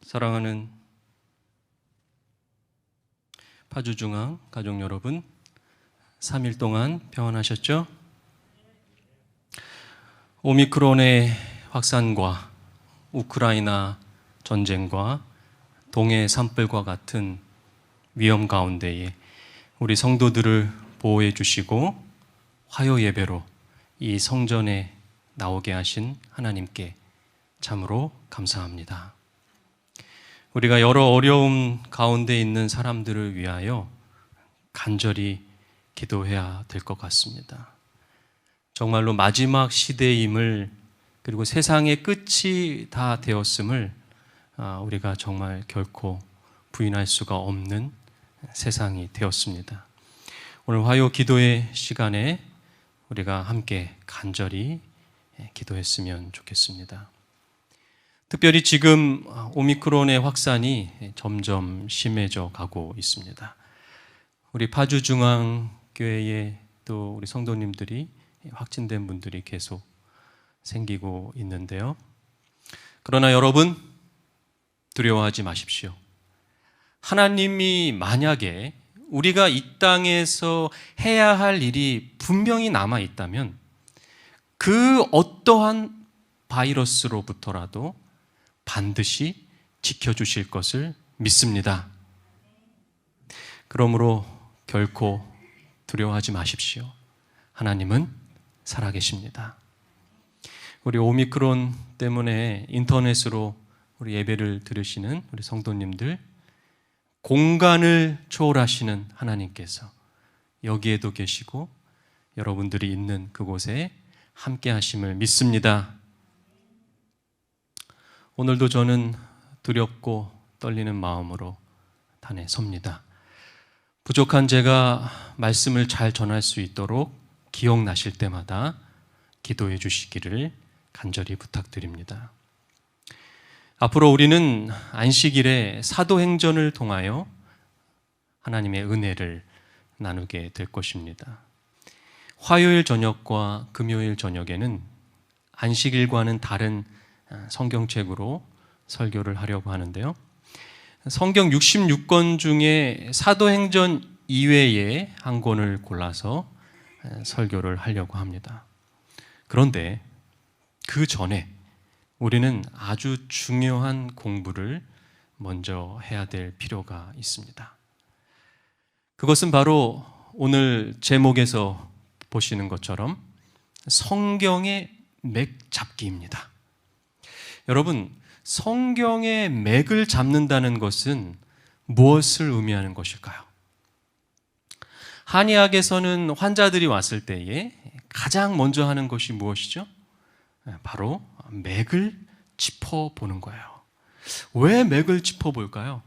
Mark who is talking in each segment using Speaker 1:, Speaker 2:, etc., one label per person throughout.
Speaker 1: 사랑하는 파주중앙 가족 여러분, 3일 동안 평안하셨죠? 오미크론의 확산과 우크라이나 전쟁과 동해 산불과 같은 위험 가운데에 우리 성도들을 보호해 주시고 화요 예배로 이 성전에 나오게 하신 하나님께 참으로 감사합니다. 우리가 여러 어려움 가운데 있는 사람들을 위하여 간절히 기도해야 될 것 같습니다. 정말로 마지막 시대임을, 그리고 세상의 끝이 다 되었음을 우리가 정말 결코 부인할 수가 없는 세상이 되었습니다. 오늘 화요 기도의 시간에 우리가 함께 간절히 기도했으면 좋겠습니다. 특별히 지금 오미크론의 확산이 점점 심해져 가고 있습니다. 우리 파주중앙교회에 또 우리 성도님들이 확진된 분들이 계속 생기고 있는데요. 그러나 여러분, 두려워하지 마십시오. 하나님이 만약에 우리가 이 땅에서 해야 할 일이 분명히 남아 있다면 그 어떠한 바이러스로부터라도 반드시 지켜주실 것을 믿습니다. 그러므로 결코 두려워하지 마십시오. 하나님은 살아계십니다. 우리 오미크론 때문에 인터넷으로 우리 예배를 들으시는 우리 성도님들, 공간을 초월하시는 하나님께서 여기에도 계시고 여러분들이 있는 그곳에 함께 하심을 믿습니다. 오늘도 저는 두렵고 떨리는 마음으로 단에 섭니다. 부족한 제가 말씀을 잘 전할 수 있도록 기억나실 때마다 기도해 주시기를 간절히 부탁드립니다. 앞으로 우리는 안식일에 사도행전을 통하여 하나님의 은혜를 나누게 될 것입니다. 화요일 저녁과 금요일 저녁에는 안식일과는 다른 성경책으로 설교를 하려고 하는데요. 성경 66권 중에 사도행전 이외에 한 권을 골라서 설교를 하려고 합니다. 그런데 그 전에 우리는 아주 중요한 공부를 먼저 해야 될 필요가 있습니다. 그것은 바로 오늘 제목에서 보시는 것처럼 성경의 맥 잡기입니다. 여러분, 성경의 맥을 잡는다는 것은 무엇을 의미하는 것일까요? 한의학에서는 환자들이 왔을 때에 가장 먼저 하는 것이 무엇이죠? 바로 맥을 짚어보는 거예요. 왜 맥을 짚어볼까요?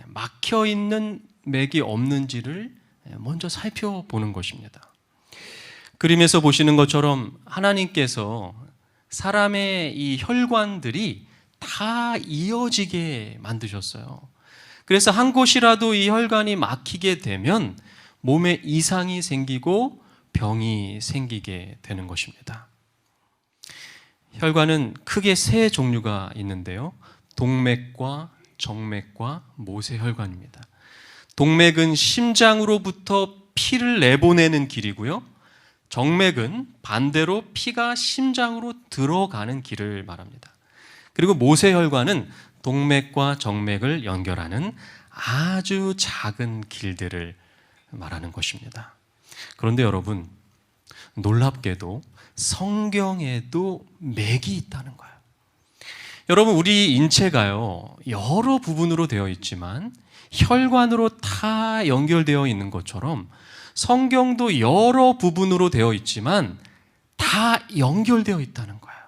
Speaker 1: 막혀있는 맥이 없는지를 먼저 살펴보는 것입니다. 그림에서 보시는 것처럼 하나님께서 사람의 이 혈관들이 다 이어지게 만드셨어요. 그래서 한 곳이라도 이 혈관이 막히게 되면 몸에 이상이 생기고 병이 생기게 되는 것입니다. 혈관은 크게 세 종류가 있는데요. 동맥과 정맥과 모세혈관입니다. 동맥은 심장으로부터 피를 내보내는 길이고요. 정맥은 반대로 피가 심장으로 들어가는 길을 말합니다. 그리고 모세혈관은 동맥과 정맥을 연결하는 아주 작은 길들을 말하는 것입니다. 그런데 여러분, 놀랍게도 성경에도 맥이 있다는 거예요. 여러분, 우리 인체가요, 여러 부분으로 되어 있지만 혈관으로 다 연결되어 있는 것처럼 성경도 여러 부분으로 되어 있지만 다 연결되어 있다는 거예요.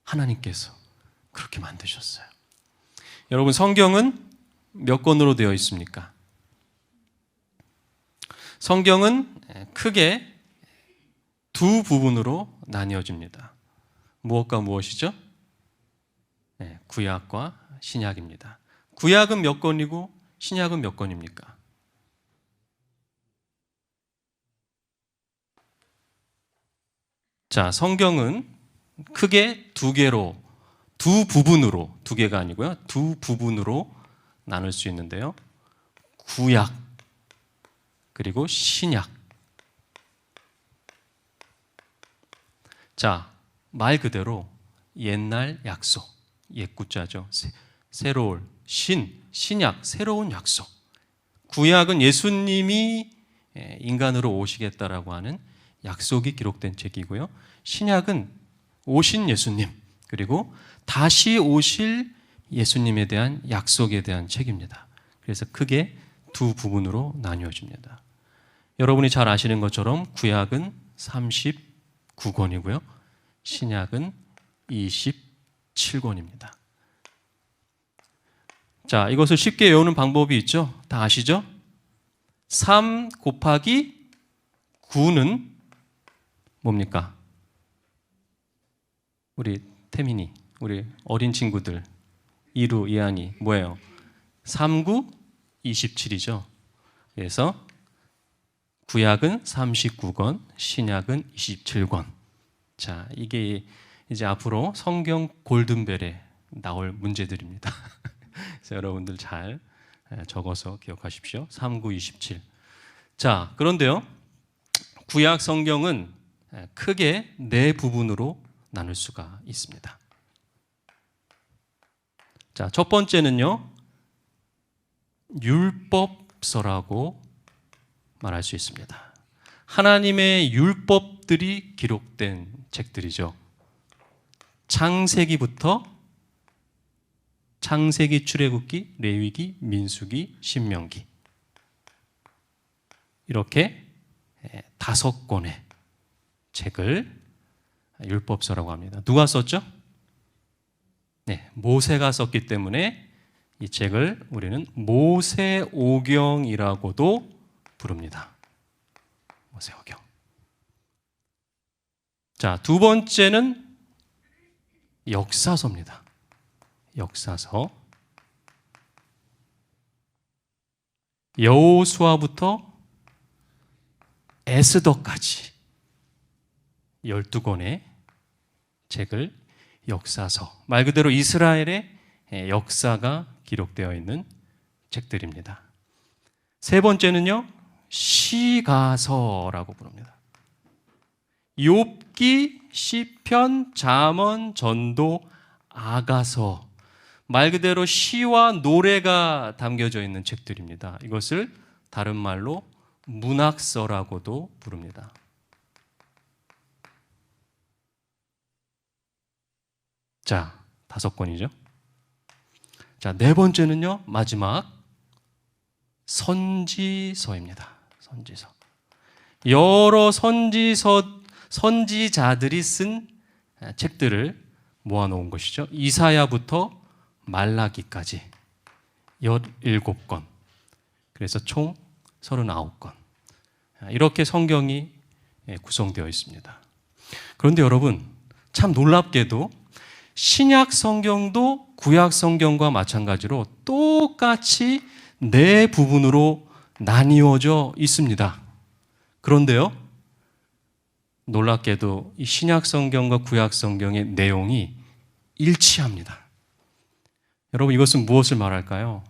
Speaker 1: 하나님께서 그렇게 만드셨어요. 여러분, 성경은 몇 권으로 되어 있습니까? 성경은 크게 두 부분으로 나뉘어집니다. 무엇과 무엇이죠? 구약과 신약입니다. 구약은 몇 권이고 신약은 몇 권입니까? 자, 성경은 크게 두 개로 두 부분으로, 두 개가 아니고요. 두 부분으로 나눌 수 있는데요. 구약 그리고 신약. 자, 말 그대로 옛날 약속, 옛구자죠. 새로울, 신약, 새로운 약속. 구약은 예수님이 인간으로 오시겠다라고 하는 약속이 기록된 책이고요. 신약은 오신 예수님, 그리고 다시 오실 예수님에 대한 약속에 대한 책입니다. 그래서 크게 두 부분으로 나뉘어집니다. 여러분이 잘 아시는 것처럼 구약은 39권이고요. 신약은 27권입니다. 자, 이것을 쉽게 외우는 방법이 있죠? 다 아시죠? 3 곱하기 9는 뭡니까? 우리 태민이, 우리 어린 친구들, 이루, 이한이 뭐예요? 3, 9, 27이죠. 그래서 구약은 39권, 신약은 27권. 자, 이게 이제 앞으로 성경 골든벨에 나올 문제들입니다. 그래서 여러분들 잘 적어서 기억하십시오. 3, 9, 27. 자, 그런데요. 구약 성경은 크게 네 부분으로 나눌 수가 있습니다. 자, 첫 번째는요. 율법서라고 말할 수 있습니다. 하나님의 율법들이 기록된 책들이죠. 창세기부터 창세기, 출애굽기, 레위기, 민수기, 신명기. 이렇게 5권의 책을 율법서라고 합니다. 누가 썼죠? 네, 모세가 썼기 때문에 이 책을 우리는 모세오경이라고도 부릅니다. 모세오경. 자, 두 번째는 역사서입니다. 역사서. 여호수아부터 에스더까지 12권의 책을 역사서, 말 그대로 이스라엘의 역사가 기록되어 있는 책들입니다. 세 번째는요, 시가서라고 부릅니다. 욥기, 시편, 잠언, 전도, 아가서, 말 그대로 시와 노래가 담겨져 있는 책들입니다. 이것을 다른 말로 문학서라고도 부릅니다. 자, 5권이죠. 자, 네 번째는요, 마지막 선지서입니다. 선지서. 여러 선지자들이 쓴 책들을 모아놓은 것이죠. 이사야부터 말라기까지 17권. 그래서 총 39권. 이렇게 성경이 구성되어 있습니다. 그런데 여러분, 참 놀랍게도 신약 성경도 구약 성경과 마찬가지로 똑같이 네 부분으로 나뉘어져 있습니다. 그런데요, 놀랍게도 이 신약 성경과 구약 성경의 내용이 일치합니다. 여러분, 이것은 무엇을 말할까요?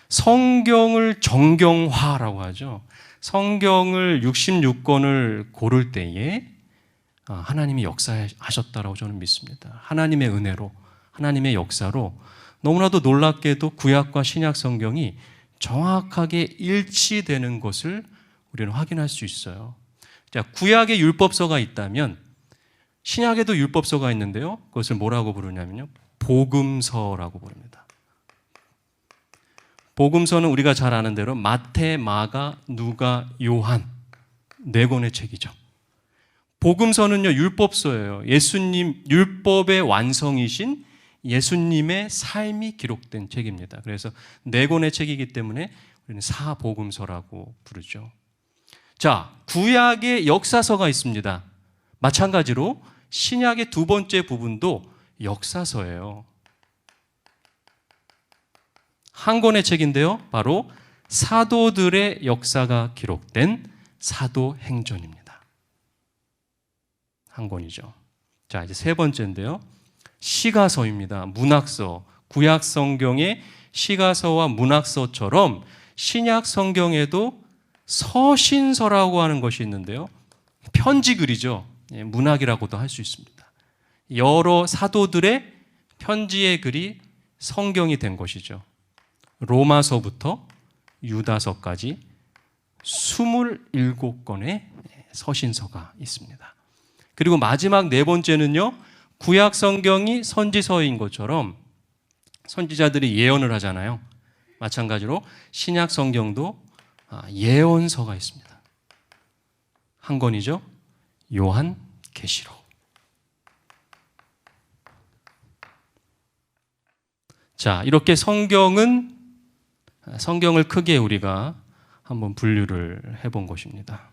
Speaker 1: 성경을 정경화라고 하죠. 성경을 66권을 고를 때에 하나님이 역사하셨다라고 저는 믿습니다. 하나님의 은혜로, 하나님의 역사로 너무나도 놀랍게도 구약과 신약 성경이 정확하게 일치되는 것을 우리는 확인할 수 있어요. 자, 구약에 율법서가 있다면 신약에도 율법서가 있는데요. 그것을 뭐라고 부르냐면요, 복음서라고 부릅니다. 복음서는 우리가 잘 아는 대로 마태, 마가, 누가, 요한 4권의 책이죠. 복음서는요, 율법서예요. 예수님, 율법의 완성이신 예수님의 삶이 기록된 책입니다. 그래서 4권의 책이기 때문에 우리는 사복음서라고 부르죠. 자, 구약의 역사서가 있습니다. 마찬가지로 신약의 두 번째 부분도 역사서예요. 한 권의 책인데요, 바로 사도들의 역사가 기록된 사도행전입니다. 한 권이죠. 자, 이제 세 번째인데요, 시가서입니다. 문학서. 구약 성경의 시가서와 문학서처럼 신약 성경에도 서신서라고 하는 것이 있는데요. 편지 글이죠. 문학이라고도 할 수 있습니다. 여러 사도들의 편지의 글이 성경이 된 것이죠. 로마서부터 유다서까지 27권의 서신서가 있습니다. 그리고 마지막 네 번째는요, 구약 성경이 선지서인 것처럼 선지자들이 예언을 하잖아요. 마찬가지로 신약 성경도 예언서가 있습니다. 한 권이죠. 요한계시록. 자, 이렇게 성경을 크게 우리가 한번 분류를 해본 것입니다.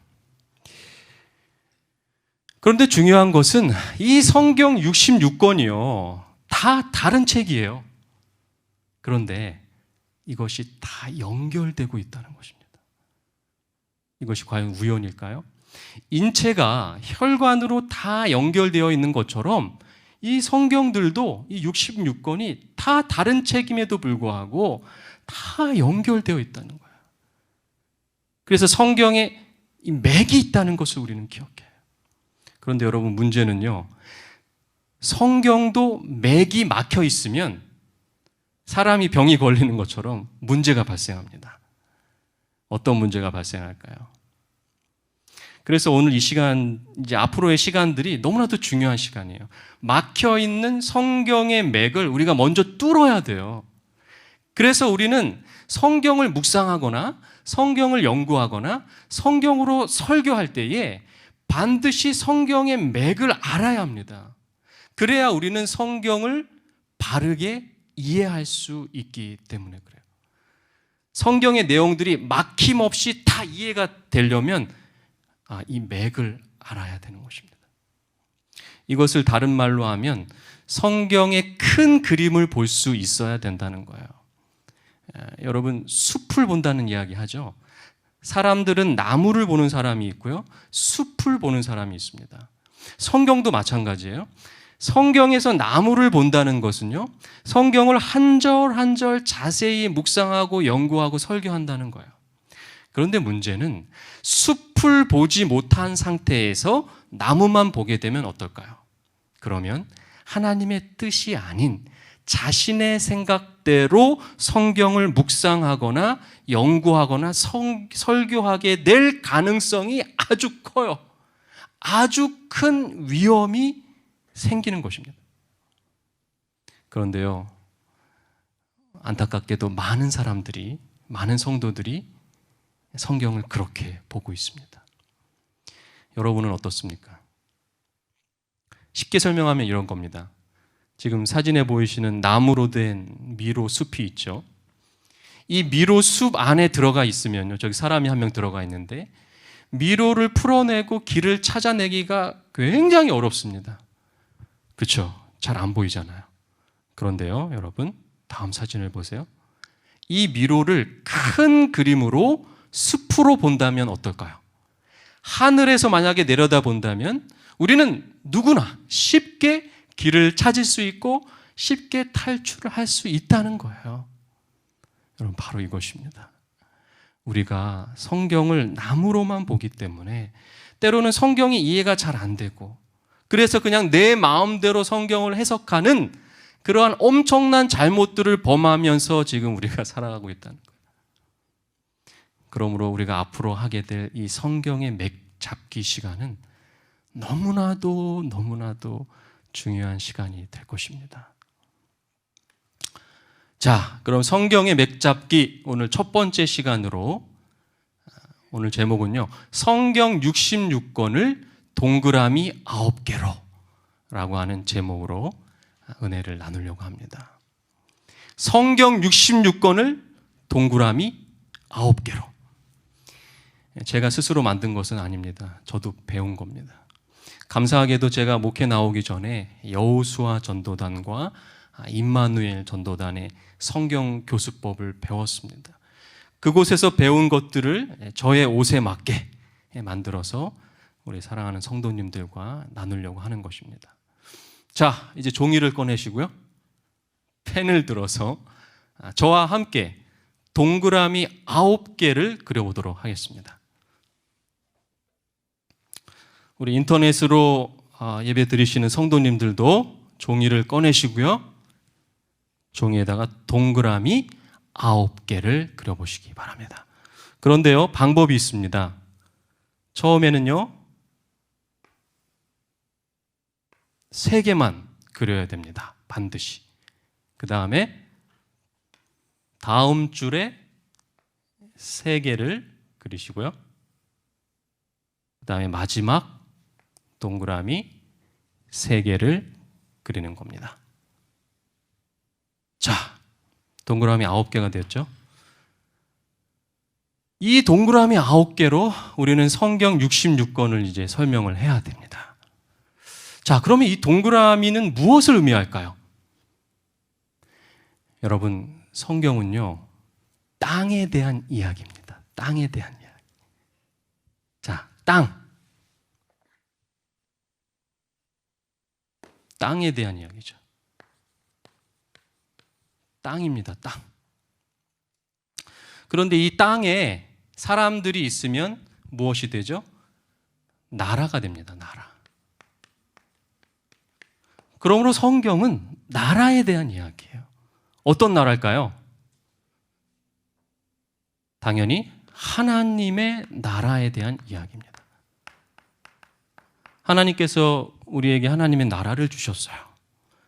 Speaker 1: 그런데 중요한 것은 이 성경 66권이요. 다 다른 책이에요. 그런데 이것이 다 연결되고 있다는 것입니다. 이것이 과연 우연일까요? 인체가 혈관으로 다 연결되어 있는 것처럼 이 성경들도 이 66권이 다 다른 책임에도 불구하고 다 연결되어 있다는 거예요. 그래서 성경에 이 맥이 있다는 것을 우리는 기억해요. 그런데 여러분, 문제는요, 성경도 맥이 막혀 있으면 사람이 병이 걸리는 것처럼 문제가 발생합니다. 어떤 문제가 발생할까요? 그래서 오늘 이 시간, 이제 앞으로의 시간들이 너무나도 중요한 시간이에요. 막혀 있는 성경의 맥을 우리가 먼저 뚫어야 돼요. 그래서 우리는 성경을 묵상하거나 성경을 연구하거나 성경으로 설교할 때에 반드시 성경의 맥을 알아야 합니다. 그래야 우리는 성경을 바르게 이해할 수 있기 때문에 그래요. 성경의 내용들이 막힘없이 다 이해가 되려면 이 맥을 알아야 되는 것입니다. 이것을 다른 말로 하면 성경의 큰 그림을 볼 수 있어야 된다는 거예요. 여러분, 숲을 본다는 이야기 하죠. 사람들은 나무를 보는 사람이 있고요, 숲을 보는 사람이 있습니다. 성경도 마찬가지예요. 성경에서 나무를 본다는 것은요, 성경을 한 절 한 절 자세히 묵상하고 연구하고 설교한다는 거예요. 그런데 문제는 숲을 보지 못한 상태에서 나무만 보게 되면 어떨까요? 그러면 하나님의 뜻이 아닌 자신의 생각대로 성경을 묵상하거나 연구하거나 설교하게 될 가능성이 아주 커요. 아주 큰 위험이 생기는 것입니다. 그런데요, 안타깝게도 많은 사람들이, 많은 성도들이 성경을 그렇게 보고 있습니다. 여러분은 어떻습니까? 쉽게 설명하면 이런 겁니다. 지금 사진에 보이시는 나무로 된 미로 숲이 있죠. 이 미로 숲 안에 들어가 있으면요, 저기 사람이 한 명 들어가 있는데 미로를 풀어내고 길을 찾아내기가 굉장히 어렵습니다. 그렇죠? 잘 안 보이잖아요. 그런데요, 여러분, 다음 사진을 보세요. 이 미로를 큰 그림으로 숲으로 본다면 어떨까요? 하늘에서 만약에 내려다 본다면 우리는 누구나 쉽게 길을 찾을 수 있고 쉽게 탈출을 할 수 있다는 거예요. 여러분, 바로 이것입니다. 우리가 성경을 나무로만 보기 때문에 때로는 성경이 이해가 잘 안 되고, 그래서 그냥 내 마음대로 성경을 해석하는 그러한 엄청난 잘못들을 범하면서 지금 우리가 살아가고 있다는 거예요. 그러므로 우리가 앞으로 하게 될 이 성경의 맥 잡기 시간은 너무나도 중요한 시간이 될 것입니다. 자, 그럼 성경의 맥 잡기, 오늘 첫 번째 시간으로, 오늘 제목은요, 성경 66권을 동그라미 9개로 라고 하는 제목으로 은혜를 나누려고 합니다. 성경 66권을 동그라미 9개로. 제가 스스로 만든 것은 아닙니다. 저도 배운 겁니다. 감사하게도 제가 목회 나오기 전에 여호수아 전도단과 임마누엘 전도단의 성경 교수법을 배웠습니다. 그곳에서 배운 것들을 저의 옷에 맞게 만들어서 우리 사랑하는 성도님들과 나누려고 하는 것입니다. 자, 이제 종이를 꺼내시고요. 펜을 들어서 저와 함께 동그라미 9개를 그려보도록 하겠습니다. 우리 인터넷으로 예배 드리시는 성도님들도 종이를 꺼내시고요. 종이에다가 동그라미 9개를 그려보시기 바랍니다. 그런데요, 방법이 있습니다. 처음에는요, 3개만 그려야 됩니다. 반드시. 그 다음에 다음 줄에 3개를 그리시고요. 그 다음에 마지막 동그라미 3개를 그리는 겁니다. 자, 동그라미 9개가 되었죠? 이 동그라미 9개로 우리는 성경 66권을 이제 설명을 해야 됩니다. 자, 그러면 이 동그라미는 무엇을 의미할까요? 여러분, 성경은요, 땅에 대한 이야기입니다. 땅에 대한 이야기. 자, 땅에 대한 이야기죠. 땅입니다, 땅. 그런데 이 땅에 사람들이 있으면 무엇이 되죠? 나라가 됩니다, 나라. 그러므로 성경은 나라에 대한 이야기예요. 어떤 나라일까요? 당연히 하나님의 나라에 대한 이야기입니다. 하나님께서 우리에게 하나님의 나라를 주셨어요.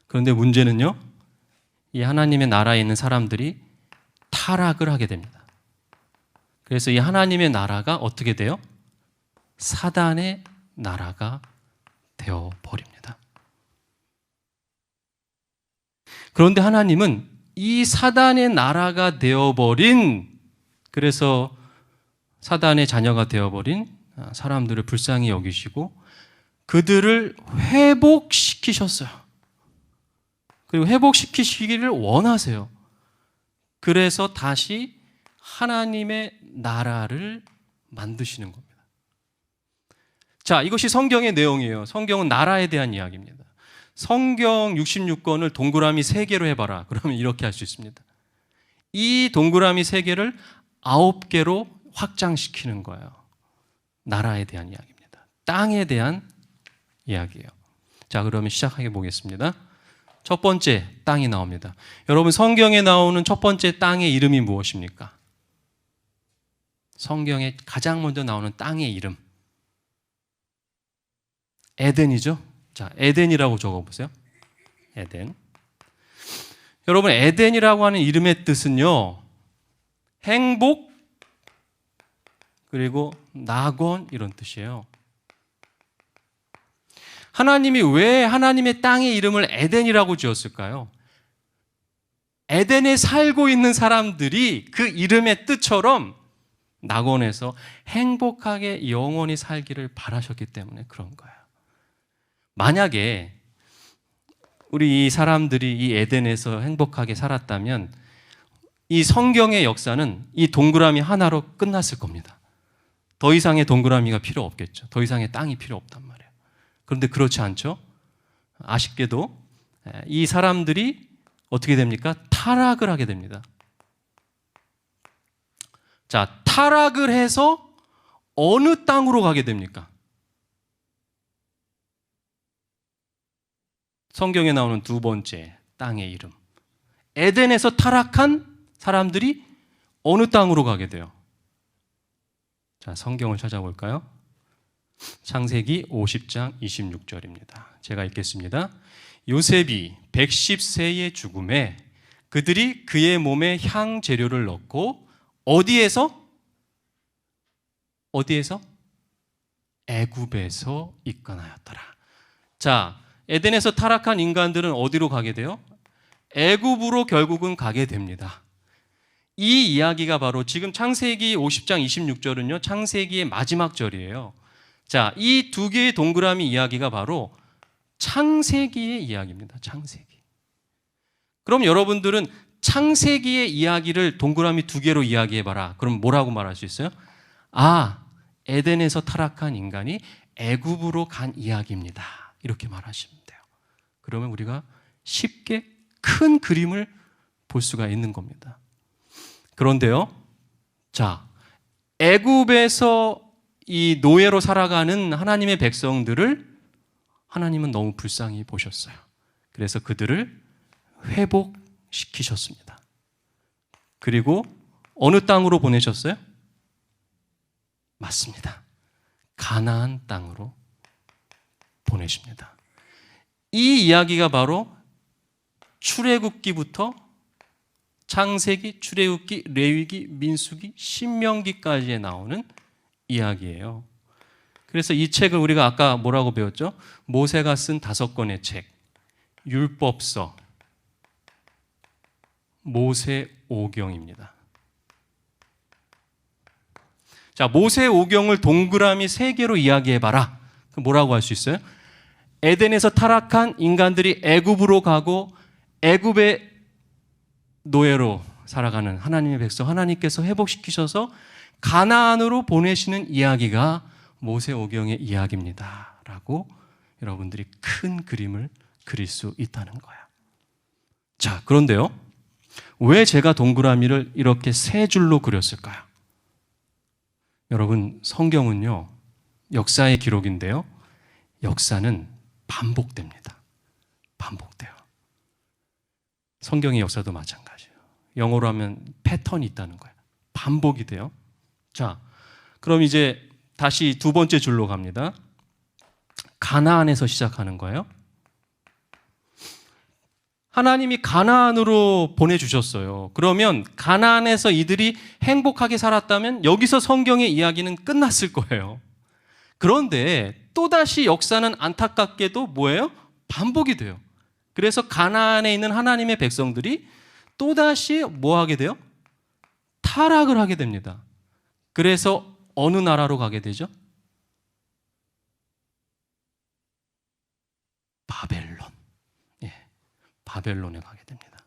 Speaker 1: 그런데 문제는요, 이 하나님의 나라에 있는 사람들이 타락을 하게 됩니다. 그래서 이 하나님의 나라가 어떻게 돼요? 사단의 나라가 되어버립니다. 그런데 하나님은 이 사단의 나라가 되어버린, 그래서 사단의 자녀가 되어버린 사람들을 불쌍히 여기시고 그들을 회복시키셨어요. 그리고 회복시키시기를 원하세요. 그래서 다시 하나님의 나라를 만드시는 겁니다. 자, 이것이 성경의 내용이에요. 성경은 나라에 대한 이야기입니다. 성경 66권을 동그라미 3개로 해봐라. 그러면 이렇게 할 수 있습니다. 이 동그라미 3개를 9개로 확장시키는 거예요. 나라에 대한 이야기입니다. 땅에 대한 이야기예요. 자, 그러면 시작해 보겠습니다. 첫 번째 땅이 나옵니다. 여러분, 성경에 나오는 첫 번째 땅의 이름이 무엇입니까? 성경에 가장 먼저 나오는 땅의 이름, 에덴이죠. 자, 에덴이라고 적어보세요. 에덴. 여러분, 에덴이라고 하는 이름의 뜻은요, 행복 그리고 낙원 이런 뜻이에요. 하나님이 왜 하나님의 땅의 이름을 에덴이라고 지었을까요? 에덴에 살고 있는 사람들이 그 이름의 뜻처럼 낙원에서 행복하게 영원히 살기를 바라셨기 때문에 그런 거예요. 만약에 우리 이 사람들이 이 에덴에서 행복하게 살았다면 이 성경의 역사는 이 동그라미 하나로 끝났을 겁니다. 더 이상의 동그라미가 필요 없겠죠. 더 이상의 땅이 필요 없단 말이에요. 그런데 그렇지 않죠. 아쉽게도 이 사람들이 어떻게 됩니까? 타락을 하게 됩니다. 자, 타락을 해서 어느 땅으로 가게 됩니까? 성경에 나오는 두 번째 땅의 이름. 에덴에서 타락한 사람들이 어느 땅으로 가게 돼요? 자, 성경을 찾아볼까요? 창세기 50장 26절입니다. 제가 읽겠습니다. 요셉이 110세의 죽음에 그들이 그의 몸에 향 재료를 넣고 어디에서? 애굽에서 입간하였더라. 자, 에덴에서 타락한 인간들은 어디로 가게 돼요? 애굽으로 결국은 가게 됩니다. 이 이야기가 바로 지금 창세기 50장 26절은요, 창세기의 마지막 절이에요. 자, 이 두 개의 동그라미 이야기가 바로 창세기의 이야기입니다. 창세기. 그럼 여러분들은 창세기의 이야기를 동그라미 2개로 이야기해봐라. 그럼 뭐라고 말할 수 있어요? 아, 에덴에서 타락한 인간이 애굽으로 간 이야기입니다. 이렇게 말하시면 돼요. 그러면 우리가 쉽게 큰 그림을 볼 수가 있는 겁니다. 그런데요, 자, 애굽에서 이 노예로 살아가는 하나님의 백성들을 하나님은 너무 불쌍히 보셨어요. 그래서 그들을 회복시키셨습니다. 그리고 어느 땅으로 보내셨어요? 맞습니다. 가나안 땅으로 보내십니다. 이 이야기가 바로 출애굽기부터 창세기, 출애굽기, 레위기, 민수기, 신명기까지에 나오는 이야기예요. 그래서 이 책을 우리가 아까 뭐라고 배웠죠? 모세가 쓴 5권의 책, 율법서, 모세오경입니다. 자, 모세오경을 동그라미 3개로 이야기해봐라. 그럼 뭐라고 할 수 있어요? 에덴에서 타락한 인간들이 애굽으로 가고 애굽의 노예로 살아가는 하나님의 백성, 하나님께서 회복시키셔서 가나안으로 보내시는 이야기가 모세오경의 이야기입니다. 라고 여러분들이 큰 그림을 그릴 수 있다는 거예요. 자, 그런데요, 왜 제가 동그라미를 이렇게 3줄로 그렸을까요? 여러분, 성경은요, 역사의 기록인데요, 역사는 반복됩니다. 반복돼요. 성경의 역사도 마찬가지예요. 영어로 하면 패턴이 있다는 거예요. 반복이 돼요. 자, 그럼 이제 다시 2번째 줄로 갑니다. 가나안에서 시작하는 거예요. 하나님이 가나안으로 보내주셨어요. 그러면 가나안에서 이들이 행복하게 살았다면 여기서 성경의 이야기는 끝났을 거예요. 그런데 또다시 역사는 안타깝게도 뭐예요? 반복이 돼요. 그래서 가나안에 있는 하나님의 백성들이 또다시 뭐 하게 돼요? 타락을 하게 됩니다. 그래서 어느 나라로 가게 되죠? 바벨론. 예, 바벨론에 가게 됩니다.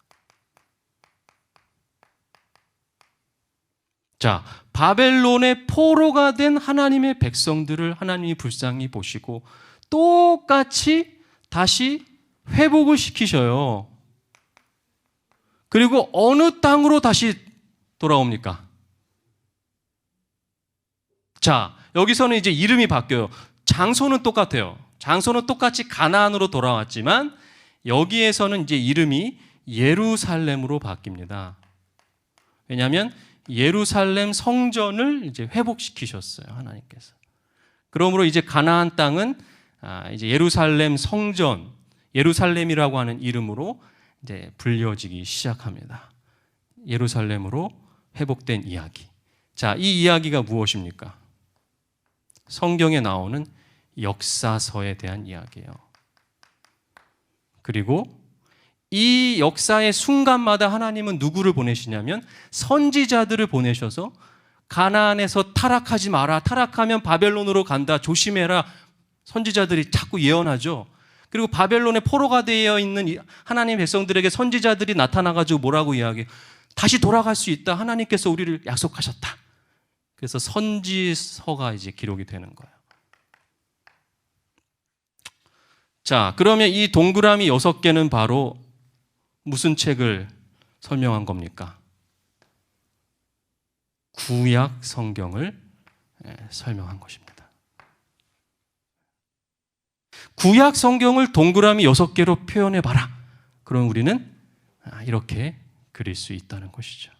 Speaker 1: 자, 바벨론의 포로가 된 하나님의 백성들을 하나님이 불쌍히 보시고 똑같이 다시 회복을 시키셔요. 그리고 어느 땅으로 다시 돌아옵니까? 자, 여기서는 이제 이름이 바뀌어요. 장소는 똑같아요. 장소는 똑같이 가나안으로 돌아왔지만 여기에서는 이제 이름이 예루살렘으로 바뀝니다. 왜냐하면 예루살렘 성전을 이제 회복시키셨어요, 하나님께서. 그러므로 이제 가나안 땅은 이제 예루살렘 성전, 예루살렘이라고 하는 이름으로 이제 불려지기 시작합니다. 예루살렘으로 회복된 이야기. 자, 이 이야기가 무엇입니까? 성경에 나오는 역사서에 대한 이야기예요. 그리고 이 역사의 순간마다 하나님은 누구를 보내시냐면 선지자들을 보내셔서 가나안에서 타락하지 마라. 타락하면 바벨론으로 간다. 조심해라. 선지자들이 자꾸 예언하죠. 그리고 바벨론의 포로가 되어 있는 하나님 백성들에게 선지자들이 나타나가지고 뭐라고 이야기해요? 다시 돌아갈 수 있다. 하나님께서 우리를 약속하셨다. 그래서 선지서가 이제 기록이 되는 거예요. 자, 그러면 이 동그라미 6개는 바로 무슨 책을 설명한 겁니까? 구약 성경을 설명한 것입니다. 구약 성경을 동그라미 6개로 표현해봐라. 그럼 우리는 이렇게 그릴 수 있다는 것이죠.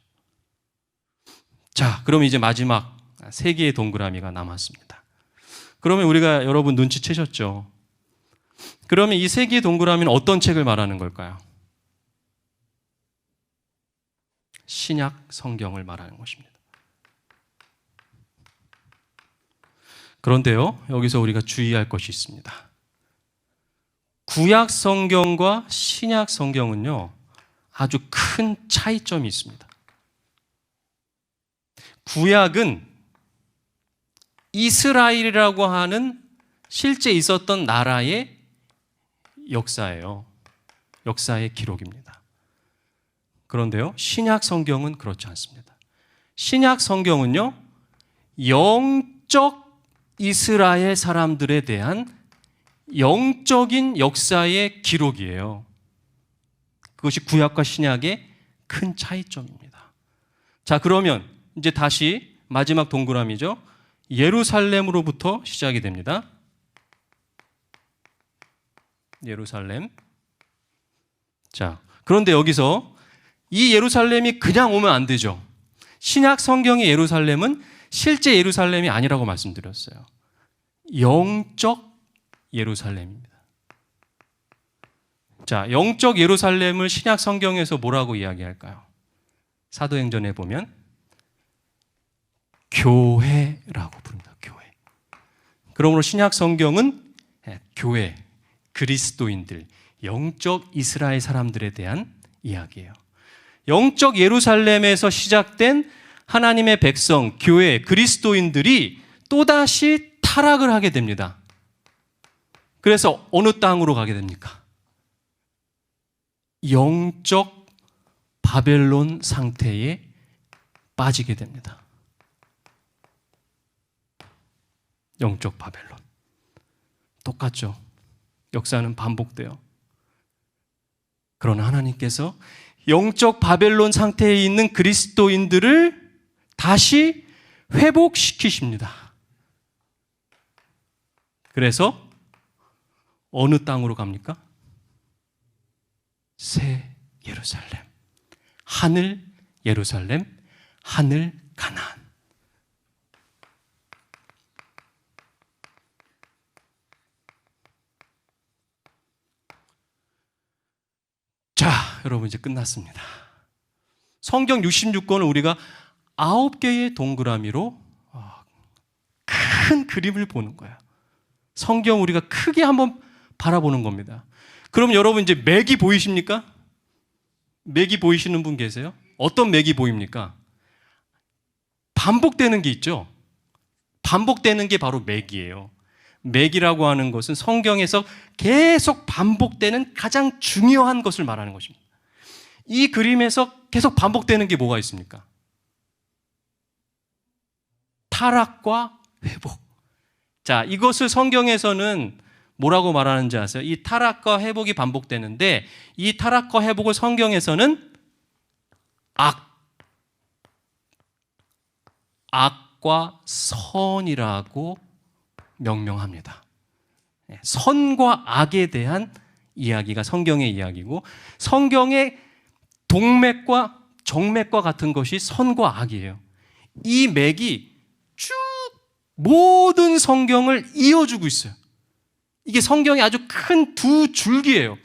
Speaker 1: 자, 그럼 이제 마지막 3개의 동그라미가 남았습니다. 그러면 우리가 여러분 눈치채셨죠? 그러면 이 3개의 동그라미는 어떤 책을 말하는 걸까요? 신약 성경을 말하는 것입니다. 그런데요, 여기서 우리가 주의할 것이 있습니다. 구약 성경과 신약 성경은요, 아주 큰 차이점이 있습니다. 구약은 이스라엘이라고 하는 실제 있었던 나라의 역사예요. 역사의 기록입니다. 그런데요, 신약 성경은 그렇지 않습니다. 신약 성경은요, 영적 이스라엘 사람들에 대한 영적인 역사의 기록이에요. 그것이 구약과 신약의 큰 차이점입니다. 자, 그러면 이제 다시 마지막 동그라미죠. 예루살렘으로부터 시작이 됩니다. 예루살렘. 자, 그런데 여기서 이 예루살렘이 그냥 오면 안 되죠. 신약 성경의 예루살렘은 실제 예루살렘이 아니라고 말씀드렸어요. 영적 예루살렘입니다. 자, 영적 예루살렘을 신약 성경에서 뭐라고 이야기할까요? 사도행전에 보면 교회라고 부릅니다. 교회. 그러므로 신약 성경은 교회, 그리스도인들, 영적 이스라엘 사람들에 대한 이야기예요. 영적 예루살렘에서 시작된 하나님의 백성, 교회, 그리스도인들이 또다시 타락을 하게 됩니다. 그래서 어느 땅으로 가게 됩니까? 영적 바벨론 상태에 빠지게 됩니다. 영적 바벨론. 똑같죠. 역사는 반복돼요. 그러나 하나님께서 영적 바벨론 상태에 있는 그리스도인들을 다시 회복시키십니다. 그래서 어느 땅으로 갑니까? 새 예루살렘, 하늘 예루살렘, 하늘 가나안. 자, 여러분 이제 끝났습니다. 성경 66권을 우리가 9개의 동그라미로 큰 그림을 보는 거예요. 성경 우리가 크게 한번 바라보는 겁니다. 그럼 여러분 이제 맥이 보이십니까? 맥이 보이시는 분 계세요? 어떤 맥이 보입니까? 반복되는 게 있죠. 반복되는 게 바로 맥이에요. 맥이라고 하는 것은 성경에서 계속 반복되는 가장 중요한 것을 말하는 것입니다. 이 그림에서 계속 반복되는 게 뭐가 있습니까? 타락과 회복. 자, 이것을 성경에서는 뭐라고 말하는지 아세요? 이 타락과 회복이 반복되는데 이 타락과 회복을 성경에서는 악과 선이라고 명명합니다. 선과 악에 대한 이야기가 성경의 이야기고 성경의 동맥과 정맥과 같은 것이 선과 악이에요. 이 맥이 쭉 모든 성경을 이어주고 있어요. 이게 성경의 아주 큰 두 줄기예요.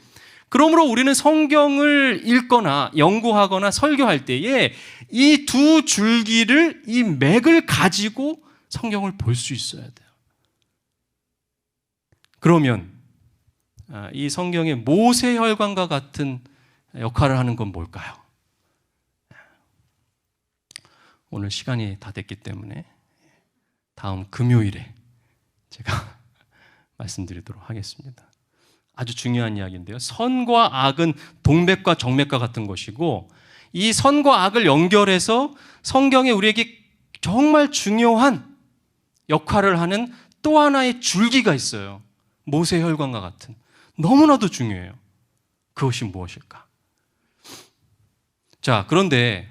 Speaker 1: 그러므로 우리는 성경을 읽거나 연구하거나 설교할 때에 이 두 줄기를, 이 맥을 가지고 성경을 볼 수 있어야 돼요. 그러면 이 성경의 모세혈관과 같은 역할을 하는 건 뭘까요? 오늘 시간이 다 됐기 때문에 다음 금요일에 제가 말씀드리도록 하겠습니다. 아주 중요한 이야기인데요. 선과 악은 동맥과 정맥과 같은 것이고 이 선과 악을 연결해서 성경에 우리에게 정말 중요한 역할을 하는 또 하나의 줄기가 있어요. 모세혈관과 같은. 너무나도 중요해요. 그것이 무엇일까? 자, 그런데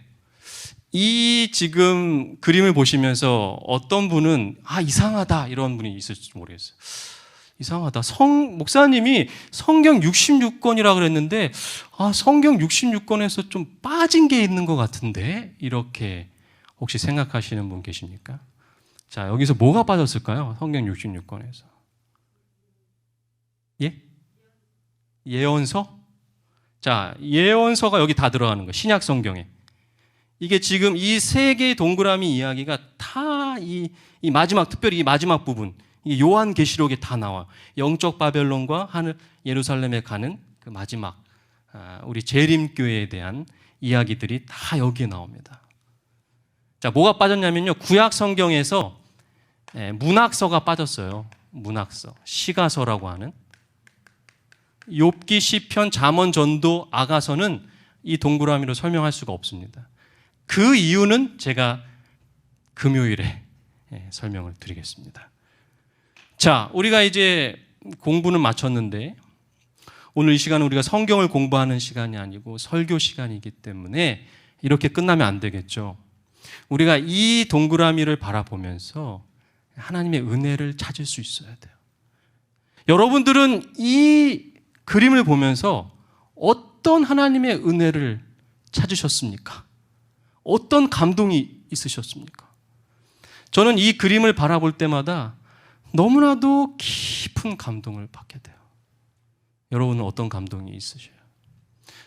Speaker 1: 이 지금 그림을 보시면서 어떤 분은 이상하다 이런 분이 있을지 모르겠어요. 이상하다. 목사님이 성경 66권이라 그랬는데 성경 66권에서 좀 빠진 게 있는 것 같은데 이렇게 혹시 생각하시는 분 계십니까? 자, 여기서 뭐가 빠졌을까요? 성경 66권에서. 예? 예언서? 자, 예언서가 여기 다 들어가는 거예요. 신약 성경에. 이게 지금 이 세 개의 동그라미 이야기가 다 이 마지막, 특별히 이 마지막 부분, 이 요한계시록에 다 나와요. 영적 바벨론과 하늘 예루살렘에 가는 그 마지막 우리 재림교회에 대한 이야기들이 다 여기에 나옵니다. 자, 뭐가 빠졌냐면요. 구약 성경에서 문학서가 빠졌어요. 문학서, 시가서라고 하는. 욥기, 시편, 잠언, 전도, 아가서는 이 동그라미로 설명할 수가 없습니다. 그 이유는 제가 금요일에 설명을 드리겠습니다. 자, 우리가 이제 공부는 마쳤는데 오늘 이 시간은 우리가 성경을 공부하는 시간이 아니고 설교 시간이기 때문에 이렇게 끝나면 안 되겠죠. 우리가 이 동그라미를 바라보면서 하나님의 은혜를 찾을 수 있어야 돼요. 여러분들은 이 그림을 보면서 어떤 하나님의 은혜를 찾으셨습니까? 어떤 감동이 있으셨습니까? 저는 이 그림을 바라볼 때마다 너무나도 깊은 감동을 받게 돼요. 여러분은 어떤 감동이 있으셔요?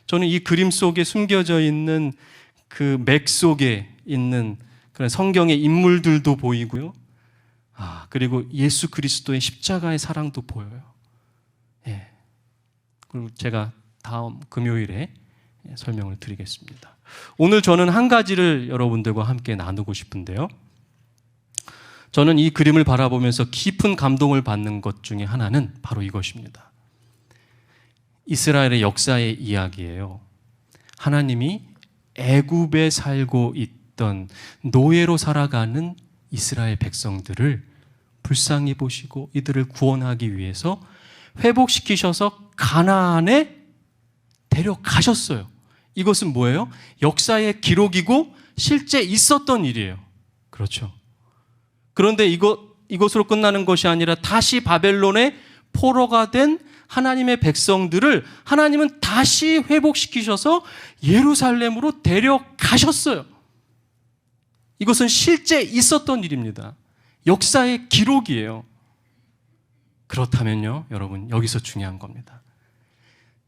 Speaker 1: 저는 이 그림 속에 숨겨져 있는 그 맥 속에 있는 그런 성경의 인물들도 보이고요. 그리고 예수 그리스도의 십자가의 사랑도 보여요. 예. 그리고 제가 다음 금요일에 설명을 드리겠습니다. 오늘 저는 한 가지를 여러분들과 함께 나누고 싶은데요. 저는 이 그림을 바라보면서 깊은 감동을 받는 것 중에 하나는 바로 이것입니다. 이스라엘의 역사의 이야기예요. 하나님이 애굽에 살고 있던 노예로 살아가는 이스라엘 백성들을 불쌍히 보시고 이들을 구원하기 위해서 회복시키셔서 가나안에 데려가셨어요. 이것은 뭐예요? 역사의 기록이고 실제 있었던 일이에요. 그렇죠. 그런데 이것으로 끝나는 것이 아니라 다시 바벨론의 포로가 된 하나님의 백성들을 하나님은 다시 회복시키셔서 예루살렘으로 데려가셨어요. 이것은 실제 있었던 일입니다. 역사의 기록이에요. 그렇다면요, 여러분, 여기서 중요한 겁니다.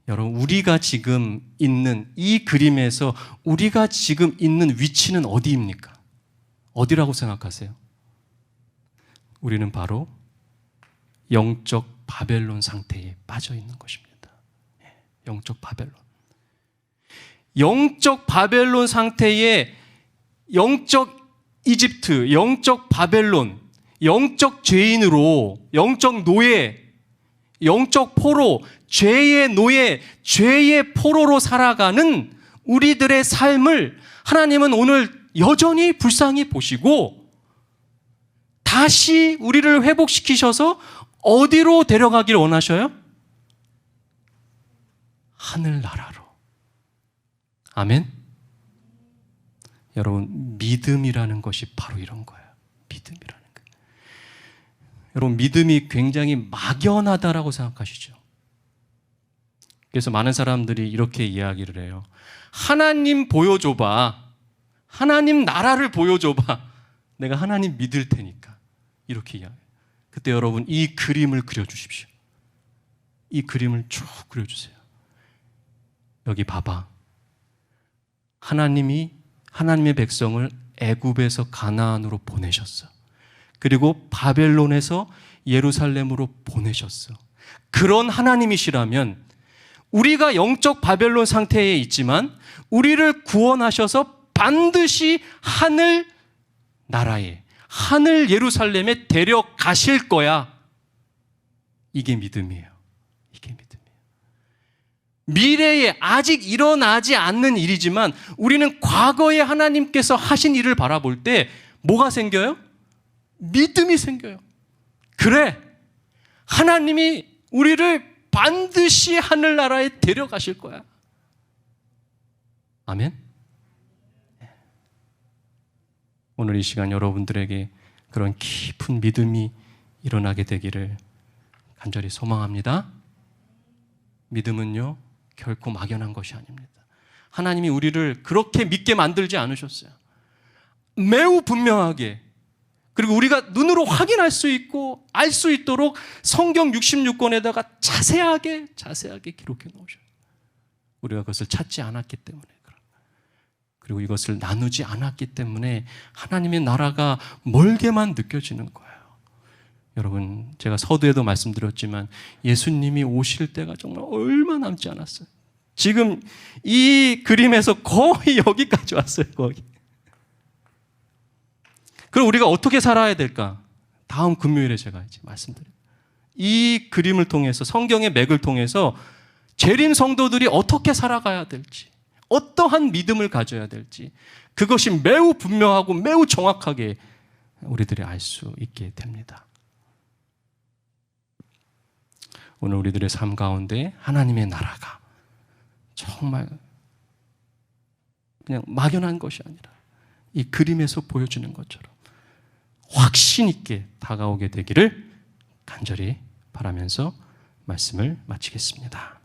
Speaker 1: 여러분, 우리가 지금 있는 이 그림에서 우리가 지금 있는 위치는 어디입니까? 어디라고 생각하세요? 우리는 바로 영적 바벨론 상태에 빠져 있는 것입니다. 영적 바벨론. 영적 바벨론 상태에 영적 이집트, 영적 바벨론, 영적 죄인으로, 영적 노예, 영적 포로, 죄의 노예, 죄의 포로로 살아가는 우리들의 삶을 하나님은 오늘 여전히 불쌍히 보시고 다시 우리를 회복시키셔서 어디로 데려가기를 원하셔요? 하늘나라로. 아멘? 여러분, 믿음이라는 것이 바로 이런 거예요. 믿음이라는 거. 여러분, 믿음이 굉장히 막연하다라고 생각하시죠? 그래서 많은 사람들이 이렇게 이야기를 해요. 하나님 보여줘봐. 하나님 나라를 보여줘봐. 내가 하나님 믿을 테니까. 이렇게 이야기해요. 그때 여러분, 이 그림을 그려주십시오. 이 그림을 쭉 그려주세요. 여기 봐봐. 하나님이 하나님의 백성을 애굽에서 가나안으로 보내셨어. 그리고 바벨론에서 예루살렘으로 보내셨어. 그런 하나님이시라면 우리가 영적 바벨론 상태에 있지만 우리를 구원하셔서 반드시 하늘 나라에, 하늘 예루살렘에 데려가실 거야. 이게 믿음이에요. 이게 믿음이에요. 미래에 아직 일어나지 않는 일이지만 우리는 과거에 하나님께서 하신 일을 바라볼 때 뭐가 생겨요? 믿음이 생겨요. 그래, 하나님이 우리를 반드시 하늘나라에 데려가실 거야. 아멘? 오늘 이 시간 여러분들에게 그런 깊은 믿음이 일어나게 되기를 간절히 소망합니다. 믿음은요, 결코 막연한 것이 아닙니다. 하나님이 우리를 그렇게 믿게 만들지 않으셨어요. 매우 분명하게, 그리고 우리가 눈으로 확인할 수 있고 알 수 있도록 성경 66권에다가 자세하게 기록해 놓으셔요. 우리가 그것을 찾지 않았기 때문에, 그리고 이것을 나누지 않았기 때문에 하나님의 나라가 멀게만 느껴지는 거예요. 여러분, 제가 서두에도 말씀드렸지만 예수님이 오실 때가 정말 얼마 남지 않았어요. 지금 이 그림에서 거의 여기까지 왔어요. 거의. 그럼 우리가 어떻게 살아야 될까? 다음 금요일에 제가 이제 말씀드려요. 이 그림을 통해서, 성경의 맥을 통해서 재림 성도들이 어떻게 살아가야 될지, 어떠한 믿음을 가져야 될지, 그것이 매우 분명하고 매우 정확하게 우리들이 알 수 있게 됩니다. 오늘 우리들의 삶 가운데 하나님의 나라가 정말 그냥 막연한 것이 아니라 이 그림에서 보여주는 것처럼 확신 있게 다가오게 되기를 간절히 바라면서 말씀을 마치겠습니다.